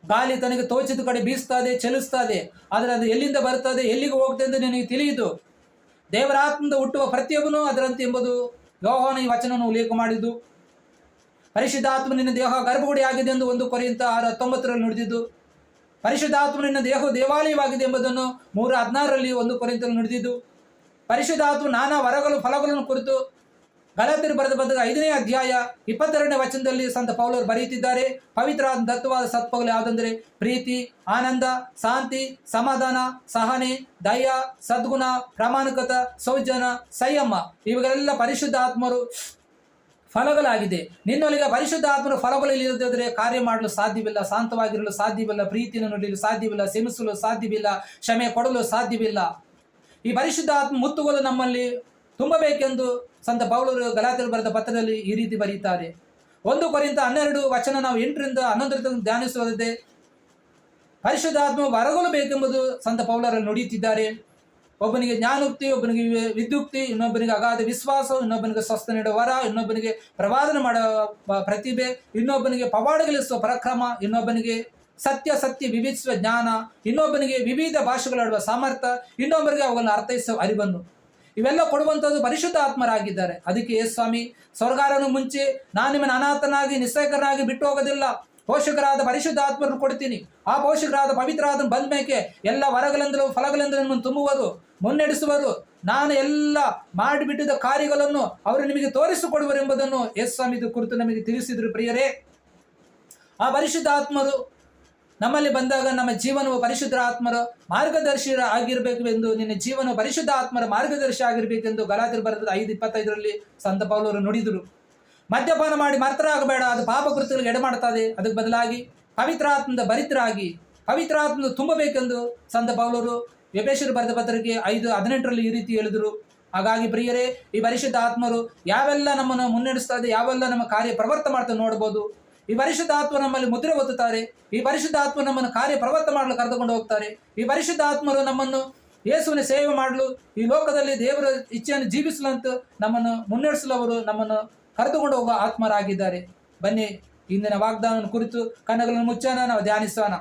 ಗಾಳಿ ತನಗೆ ತೋಚಿದ ಕಡೆ ಬೀಸ್ತದೆ, ಚಲಿಸ್ತದೆ, ಆದರೆ ಅದು ಎಲ್ಲಿಂದ ಬರ್ತದೆ, ಎಲ್ಲಿಗೆ ಹೋಗ್ತದೆ ಎಂದು ನಿನಗೆ ತಿಳಿಯುವುದು. ದೇವರಾತ್ಮದಿಂದ ಹುಟ್ಟುವ ಪ್ರತಿಯೊಬ್ಬನು ಅದರಂತೆ ಎಂಬುದು ಯೋಹಾನ ಈ ವಚನವನ್ನು ಉಲ್ಲೇಖ ಮಾಡಿದ್ದು. ಪರಿಶುದ್ಧಾತ್ಮ ನಿನ್ನ ದೇಹ ಗರ್ಭಗುಡಿ ಆಗಿದೆ ಎಂದು 1 ಕೊರಿಂಥ 6:19 ನುಡಿದಿದ್ದು. ಪರಿಶುದ್ಧಾತ್ಮ ನಿನ್ನ ದೇಹವು ದೇವಾಲಯವಾಗಿದೆ ಎಂಬುದನ್ನು 3:16 1 ಕೊರಿಂಥ ನುಡಿದಿದ್ದು. ಪರಿಶುದ್ಧಾತ್ಮ ನಾನಾ ವರಗಳು ಫಲಗಳನ್ನು ಕುರಿತು ಗಲಾತ್ಯರು ಬರೆದ 5ನೇ ಅಧ್ಯಾಯ 22ನೇ ವಚನದಲ್ಲಿ ಸಂತ ಪೌಲರು ಬರೆಯುತ್ತಿದ್ದಾರೆ. ಪವಿತ್ರ ದತ್ತವಾದ ಸತ್ವಗಳು ಯಾವುದಂದರೆ ಪ್ರೀತಿ, ಆನಂದ, ಶಾಂತಿ, ಸಮಾಧಾನ, ಸಹನೆ, ದಯ, ಸದ್ಗುಣ, ಪ್ರಾಮಾಣಿಕತೆ, ಸೌಜನ್ಯ, ಸಂಯಮ. ಇವುಗಳೆಲ್ಲ ಪರಿಶುದ್ಧ ಆತ್ಮರು ಫಲಗಳಾಗಿದೆ. ನಿನ್ನೊಳಗೆ ಪರಿಶುದ್ಧ ಆತ್ಮನ ಫಲಗಳು ಇಲ್ಲದಿದ್ದರೆ ಕಾರ್ಯ ಮಾಡಲು ಸಾಧ್ಯವಿಲ್ಲ. ಶಾಂತವಾಗಿರಲು ಸಾಧ್ಯವಿಲ್ಲ, ಪ್ರೀತಿಯನ್ನು ನುಡಿಯಲು ಸಾಧ್ಯವಿಲ್ಲ, ಕ್ಷಮಿಸಲು ಸಾಧ್ಯವಿಲ್ಲ, ಕ್ಷಮೆ ಕೊಡಲು ಸಾಧ್ಯವಿಲ್ಲ. ಈ ಪರಿಶುದ್ಧ ಆತ್ಮ ಮುತ್ತುಗಳು ನಮ್ಮಲ್ಲಿ ತುಂಬಬೇಕೆಂದು ಸಂತ ಪೌಲರು ಗಲಾತ್ಯರು ಬರೆದ ಪತ್ರದಲ್ಲಿ ಈ ರೀತಿ ಬರೀತಾರೆ. 1 ಕೊರಿಂಥ 12 ನಾವು 8ರಿಂದ 11 ಧ್ಯಾನಿಸುವುದೇ ಪರಿಶುದ್ಧ ಆತ್ಮ ಹೊರಗೊಳ್ಳಬೇಕೆಂಬುದು ಸಂತ ಪೌಲರಲ್ಲಿ ನುಡಿಯುತ್ತಿದ್ದಾರೆ. ಒಬ್ಬನಿಗೆ ಜ್ಞಾನೋಕ್ತಿ, ಒಬ್ಬನಿಗೆ ವಿದ್ಯುಕ್ತಿ, ಇನ್ನೊಬ್ಬನಿಗೆ ಅಗಾಧ ವಿಶ್ವಾಸ, ಇನ್ನೊಬ್ಬನಿಗೆ ಸ್ವಸ್ಥ ನೀಡುವ ವರ, ಇನ್ನೊಬ್ಬನಿಗೆ ಪ್ರವಾದನೆ ಮಾಡುವ ಪ್ರತಿಭೆ, ಇನ್ನೊಬ್ಬನಿಗೆ ಪವಾಡಗಳಿಸುವ ಪರಾಕ್ರಮ, ಇನ್ನೊಬ್ಬನಿಗೆ ಸತ್ಯ ವಿವೇಚಿಸುವ ಜ್ಞಾನ, ಇನ್ನೊಬ್ಬನಿಗೆ ವಿವಿಧ ಭಾಷೆಗಳಾಡುವ ಸಾಮರ್ಥ್ಯ, ಇನ್ನೊಬ್ಬರಿಗೆ ಅವುಗಳನ್ನು ಅರ್ಥೈಸುವ ಅರಿವನ್ನು. ಇವೆಲ್ಲ ಕೊಡುವಂಥದ್ದು ಪರಿಶುದ್ಧ ಆತ್ಮರಾಗಿದ್ದಾರೆ. ಅದಕ್ಕೆ ಯೇಸು ಸ್ವಾಮಿ ಸ್ವರ್ಗಾರನು ಮುಂಚೆ ನಾನು ನಿಮ್ಮನ್ನು ಅನಾಥನಾಗಿ ನಿಸ್ಸಹಾಯಕನಾಗಿ ಬಿಟ್ಟು ಹೋಗೋದಿಲ್ಲ, ಪೋಷಕರಾದ ಪರಿಶುದ್ಧ ಆತ್ಮರನ್ನು ಕೊಡ್ತೀನಿ. ಆ ಪೋಷಕರಾದ ಪವಿತ್ರ ಆತ್ಮ ಬಂದ ಮೇಲೆ ಎಲ್ಲ ವರಗಳಿಂದಲೂ ಫಲಗಳಿಂದಲೂ ನಿಮ್ಮನ್ನು ತುಂಬುವುದು, ಮುನ್ನಡೆಸುವರು. ನಾನು ಎಲ್ಲ ಮಾಡಿಬಿಟ್ಟಿದ್ದ ಕಾರ್ಯಗಳನ್ನು ಅವರು ನಿಮಗೆ ತೋರಿಸಿಕೊಡುವರೆಂಬುದನ್ನು ಯೇಸು ಸ್ವಾಮಿ ಕುರಿತು ನಮಗೆ ತಿಳಿಸಿದ್ರು. ಪ್ರಿಯರೇ, ಆ ಪರಿಶುದ್ಧ ಆತ್ಮರು ನಮ್ಮಲ್ಲಿ ಬಂದಾಗ ನಮ್ಮ ಜೀವನವು ಪರಿಶುದ್ಧ ಆತ್ಮರ ಮಾರ್ಗದರ್ಶಿ ಆಗಿರಬೇಕು ಎಂದು, ನಿನ್ನ ಜೀವನವು ಪರಿಶುದ್ಧ ಆತ್ಮರ ಮಾರ್ಗದರ್ಶಿ ಆಗಿರಬೇಕೆಂದು ಗಲಾತ್ಯರು ಬರೆದ 5:25 ಸಂತ ಪೌಲರು ನುಡಿದರು. ಮದ್ಯಪಾನ ಮಾಡಿ ಮರ್ತರಾಗಬೇಡ, ಅದು ಪಾಪ ಕೃತ್ಯಗಳಿಗೆ ಎಡೆಮಾಡ್ತದೆ. ಅದಕ್ಕೆ ಬದಲಾಗಿ ಪವಿತ್ರ ಆತ್ಮದ ಭರಿತರಾಗಿ ಪವಿತ್ರ ಆತ್ಮದ ತುಂಬಬೇಕೆಂದು ಸಂತ ಪೌಲರು ಎಫೆಸರು ಬರೆದ ಪತ್ರಿಕೆ 5:18 ಈ ರೀತಿ ಹೇಳಿದರು. ಹಾಗಾಗಿ ಪ್ರಿಯರೇ, ಈ ಪರಿಶುದ್ಧ ಆತ್ಮರು ಯಾವೆಲ್ಲ ನಮ್ಮನ್ನು ಮುನ್ನಡೆಸ್ತದೆ, ಯಾವೆಲ್ಲ ನಮ್ಮ ಕಾರ್ಯ ಪ್ರವರ್ತ ಮಾಡ್ತಾ ನೋಡ್ಬೋದು. ಈ ಪರಿಶುದ್ಧ ಆತ್ಮ ನಮ್ಮಲ್ಲಿ ಮುದ್ರೆ ಒತ್ತುತ್ತಾರೆ. ಈ ಪರಿಶುದ್ಧ ಆತ್ಮ ನಮ್ಮನ್ನು ಕಾರ್ಯ ಪ್ರವರ್ತ ಮಾಡಲು ಕರೆದುಕೊಂಡು ಹೋಗ್ತಾರೆ. ಈ ಪರಿಶುದ್ಧ ಆತ್ಮರು ನಮ್ಮನ್ನು ಯೇಸುವಿನ ಸೇವೆ ಮಾಡಲು, ಈ ಲೋಕದಲ್ಲಿ ದೇವರ ಇಚ್ಛೆಯನ್ನು ಜೀವಿಸಲಂತ ನಮ್ಮನ್ನು ಮುನ್ನಡೆಸಲು ನಮ್ಮನ್ನು ಕರೆದುಕೊಂಡು ಹೋಗುವ ಆತ್ಮರಾಗಿದ್ದಾರೆ. ಬನ್ನಿ, ಇಂದಿನ ವಾಗ್ದಾನ ಕುರಿತು ಕಣ್ಣುಗಳನ್ನು ಮುಚ್ಚೋಣ, ನಾವು ಧ್ಯಾನಿಸೋಣ.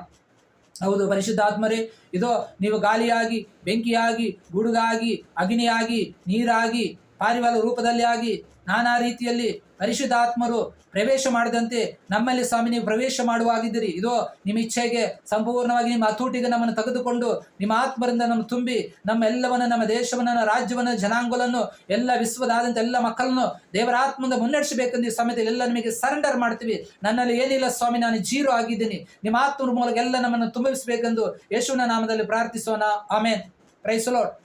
ಹೌದು, ಪರಿಶುದ್ಧ ಆತ್ಮರೇ, ಇದೋ ನೀವು ಗಾಳಿಯಾಗಿ, ಬೆಂಕಿಯಾಗಿ, ಗುಡುಗಾಗಿ, ಅಗ್ನಿಯಾಗಿ, ನೀರಾಗಿ, ಪಾರಿವಾಳ ರೂಪದಲ್ಲಿ ಆಗಿ, ನಾನಾ ರೀತಿಯಲ್ಲಿ ಪರಿಶುದ್ಧ ಆತ್ಮರು ಪ್ರವೇಶ ಮಾಡದಂತೆ ನಮ್ಮಲ್ಲಿ ಸ್ವಾಮಿ ನೀವು ಪ್ರವೇಶ ಮಾಡುವಾಗಿದ್ದೀರಿ. ಇದೋ ನಿಮ್ಮ ಇಚ್ಛೆಗೆ ಸಂಪೂರ್ಣವಾಗಿ ನಿಮ್ಮ ಹತೋಟಿಗೆ ನಮ್ಮನ್ನು ತೆಗೆದುಕೊಂಡು ನಿಮ್ಮ ಆತ್ಮರಿಂದ ನಮ್ಮ ತುಂಬಿ ನಮ್ಮ ಎಲ್ಲವನ್ನು, ನಮ್ಮ ದೇಶವನ್ನು, ರಾಜ್ಯವನ್ನು, ಜನಾಂಗಗಳನ್ನು, ಎಲ್ಲ ವಿಶ್ವದಾದಂಥ ಎಲ್ಲ ಮಕ್ಕಳನ್ನು ದೇವರ ಆತ್ಮದಿಂದ ಮುನ್ನಡೆಸಬೇಕೆಂದು ಈ ಸಮಯದಲ್ಲಿ ಎಲ್ಲ ನಿಮಗೆ ಸರೆಂಡರ್ ಮಾಡ್ತೀವಿ. ನನ್ನಲ್ಲಿ ಏನಿಲ್ಲ ಸ್ವಾಮಿ, ನಾನು ಜೀರೋ ಆಗಿದ್ದೀನಿ. ನಿಮ್ಮ ಆತ್ಮರ ಮೂಲಕ ಎಲ್ಲ ನಮ್ಮನ್ನು ತುಂಬಿಸಬೇಕೆಂದು ಯೇಸುವಿನ ನಾಮದಲ್ಲಿ ಪ್ರಾರ್ಥಿಸೋಣ. ಆಮೇನ್. Praise the lord.